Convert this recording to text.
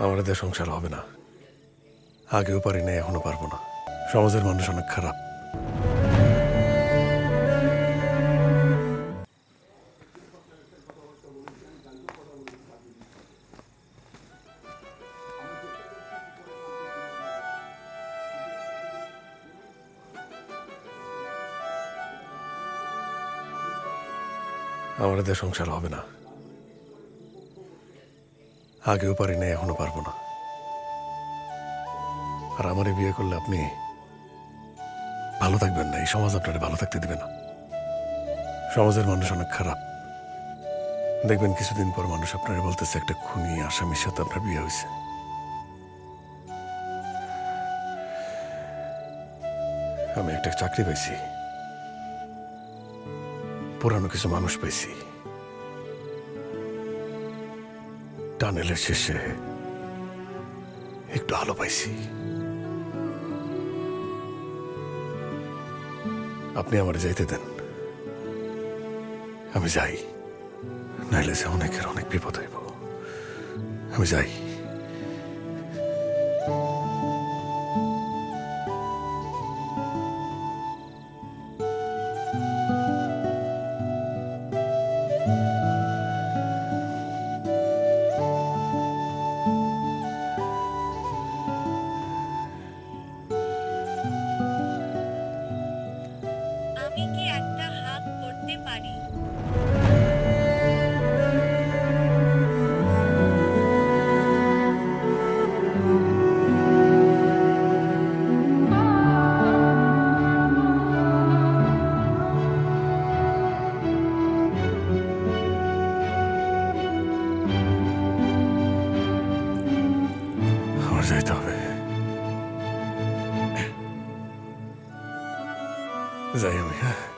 আমার এতে সংসার হবে না। আগেও পারি না, এখনো পারবো না। সমাজের মানুষ অনেক খারাপ। আমার এতে সংসার হবে না। আগেও পারি না, এখনো পারবো না। আর আমারে বিয়ে করলে আপনি ভালো থাকবেন না, এই সমাজ আপনারে ভালো থাকতে দিবে না। সমাজের মানুষ অনেক খারাপ। দেখবেন কিছুদিন পর মানুষ আপনারে বলতেছে একটা খুনি আসামির সাথে আপনার বিয়ে হয়েছে। আমি একটা চাকরি পাইছি, পুরানো কিছু মানুষ পাইছি। টানেলের শেষে একটু আলো পাইছি। আপনি আমার যাইতে দেন, আমি যাই। নাইলে যে অনেকের অনেক বিপদ হইব। আমি যাই। আমি কি একটা হাগ করতে পারি? আমার যাইতে হবে। যাই আমি, হ্যাঁ।